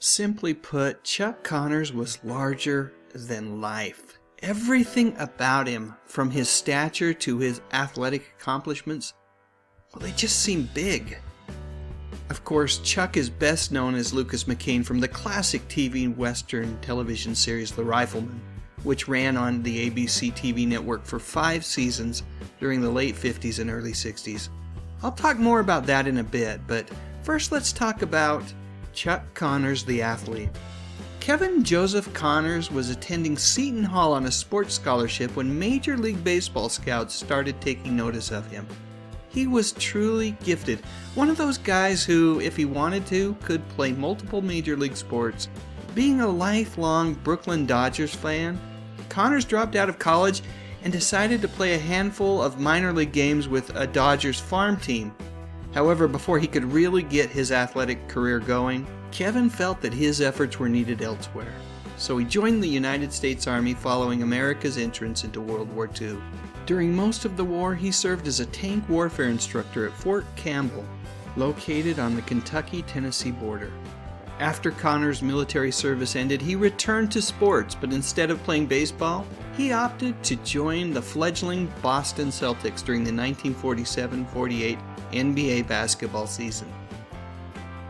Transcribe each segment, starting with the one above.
Simply put, Chuck Connors was larger than life. Everything about him, from his stature to his athletic accomplishments, well, they just seemed big. Of course, Chuck is best known as Lucas McCain from the classic TV and Western television series The Rifleman, which ran on the ABC TV network for 5 seasons during the late 50s and early 60s. I'll talk more about that in a bit, but first let's talk about Chuck Connors the athlete. Kevin Joseph Connors was attending Seton Hall on a sports scholarship when Major League Baseball scouts started taking notice of him. He was truly gifted, one of those guys who, if he wanted to, could play multiple major league sports. Being a lifelong Brooklyn Dodgers fan, Connors dropped out of college and decided to play a handful of minor league games with a Dodgers farm team. However, before he could really get his athletic career going, Kevin felt that his efforts were needed elsewhere. So he joined the United States Army following America's entrance into World War II. During most of the war, he served as a tank warfare instructor at Fort Campbell, located on the Kentucky-Tennessee border. After Connors' military service ended, he returned to sports, but instead of playing baseball, he opted to join the fledgling Boston Celtics during the 1947-48 NBA basketball season.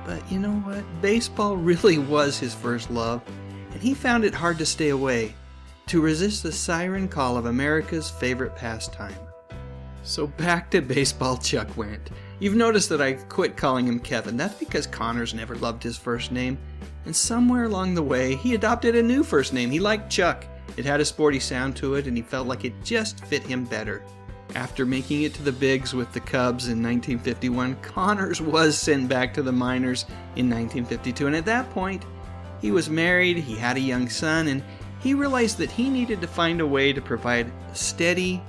But you know what? Baseball really was his first love, and he found it hard to stay away, to resist the siren call of America's favorite pastime. So back to baseball Chuck went. You've noticed that I quit calling him Kevin. That's because Connors never loved his first name, and somewhere along the way, he adopted a new first name. He liked Chuck. It had a sporty sound to it, and he felt like it just fit him better. After making it to the bigs with the Cubs in 1951, Connors was sent back to the minors in 1952, and at that point, he was married, he had a young son, and he realized that he needed to find a way to provide steady,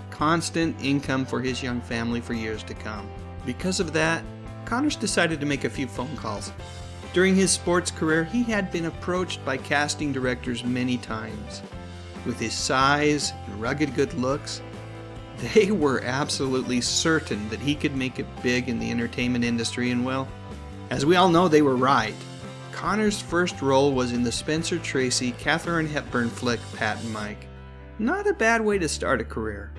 constant income for his young family for years to come. Because of that, Connors decided to make a few phone calls. During his sports career, he had been approached by casting directors many times. With his size and rugged good looks, they were absolutely certain that he could make it big in the entertainment industry, and well, as we all know, they were right. Connors' first role was in the Spencer Tracy, Katharine Hepburn flick Pat and Mike. Not a bad way to start a career.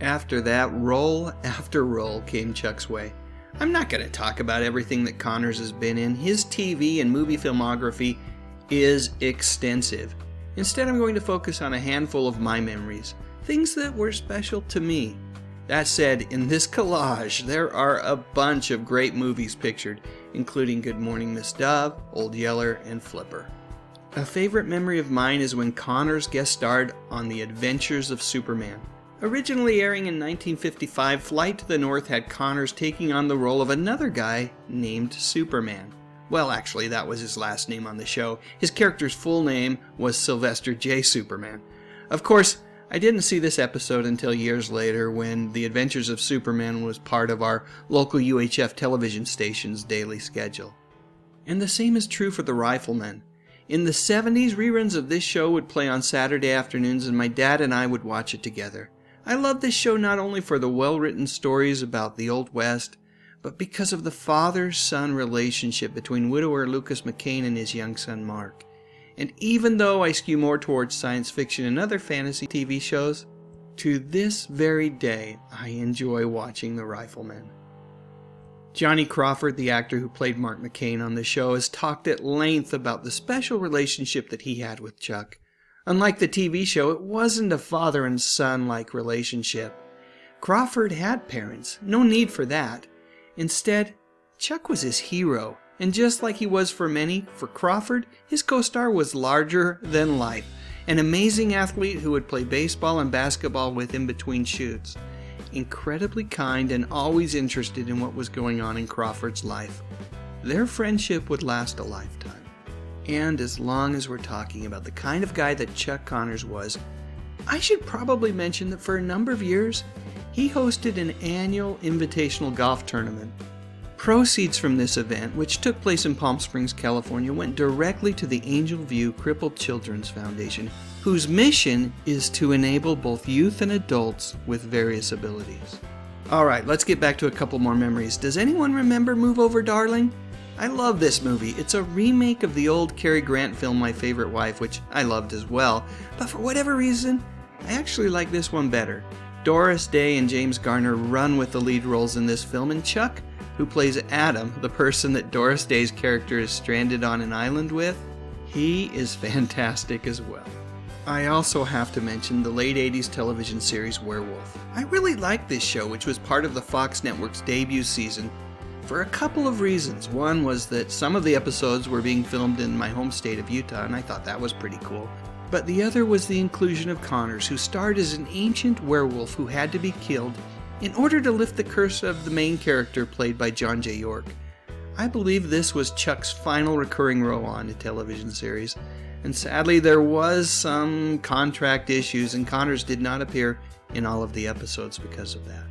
After that, role after role came Chuck's way. I'm not going to talk about everything that Connors has been in. His TV and movie filmography is extensive. Instead, I'm going to focus on a handful of my memories, things that were special to me. That said, in this collage, there are a bunch of great movies pictured, including Good Morning Miss Dove, Old Yeller, and Flipper. A favorite memory of mine is when Connors guest starred on The Adventures of Superman. Originally airing in 1955, Flight to the North had Connors taking on the role of another guy named Superman. Well, actually, that was his last name on the show. His character's full name was Sylvester J. Superman. Of course, I didn't see this episode until years later when The Adventures of Superman was part of our local UHF television station's daily schedule. And the same is true for The Rifleman. In the 70s, reruns of this show would play on Saturday afternoons, and my dad and I would watch it together. I love this show not only for the well-written stories about the Old West, but because of the father-son relationship between widower Lucas McCain and his young son Mark. And even though I skew more towards science fiction and other fantasy TV shows, to this very day I enjoy watching The Rifleman. Johnny Crawford, the actor who played Mark McCain on the show, has talked at length about the special relationship that he had with Chuck. Unlike the TV show, it wasn't a father and son-like relationship. Crawford had parents, no need for that. Instead, Chuck was his hero, and just like he was for many, for Crawford, his co-star was larger than life, an amazing athlete who would play baseball and basketball with him between shoots. Incredibly kind and always interested in what was going on in Crawford's life. Their friendship would last a lifetime. And as long as we're talking about the kind of guy that Chuck Connors was, I should probably mention that for a number of years, he hosted an annual invitational golf tournament. Proceeds from this event, which took place in Palm Springs, California, went directly to the Angel View Crippled Children's Foundation, whose mission is to enable both youth and adults with various abilities. Alright, let's get back to a couple more memories. Does anyone remember Move Over Darling? I love this movie. It's a remake of the old Cary Grant film My Favorite Wife, which I loved as well, but for whatever reason, I actually like this one better. Doris Day and James Garner run with the lead roles in this film, and Chuck, who plays Adam, the person that Doris Day's character is stranded on an island with, he is fantastic as well. I also have to mention the late 80s television series Werewolf. I really liked this show, which was part of the Fox Network's debut season, for a couple of reasons. One was that some of the episodes were being filmed in my home state of Utah, and I thought that was pretty cool. But the other was the inclusion of Connors, who starred as an ancient werewolf who had to be killed in order to lift the curse of the main character played by John J. York. I believe this was Chuck's final recurring role on a television series, and sadly there was some contract issues and Connors did not appear in all of the episodes because of that.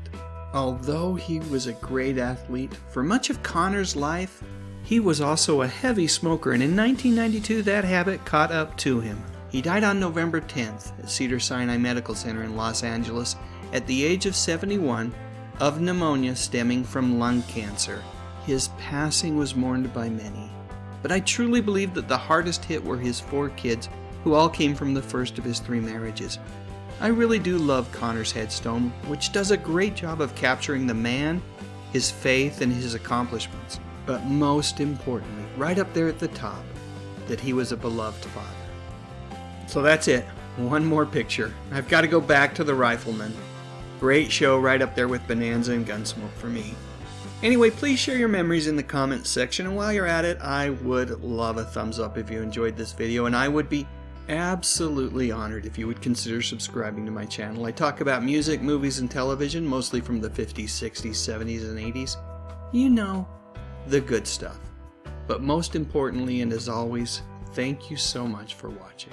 Although he was a great athlete, for much of Connors' life, he was also a heavy smoker, and in 1992 that habit caught up to him. He died on November 10th at Cedars-Sinai Medical Center in Los Angeles at the age of 71 of pneumonia stemming from lung cancer. His passing was mourned by many, but I truly believe that the hardest hit were his 4 kids, who all came from the first of his 3 marriages. I really do love Connor's headstone, which does a great job of capturing the man, his faith, and his accomplishments. But most importantly, right up there at the top, that he was a beloved father. So that's it. One more picture. I've got to go back to the Rifleman. Great show, right up there with Bonanza and Gunsmoke for me. Anyway, please share your memories in the comments section, and while you're at it, I would love a thumbs up if you enjoyed this video, and I would be absolutely honored if you would consider subscribing to my channel. I talk about music, movies, and television, mostly from the 50s, 60s, 70s, and 80s. You know, the good stuff. But most importantly, and as always, thank you so much for watching.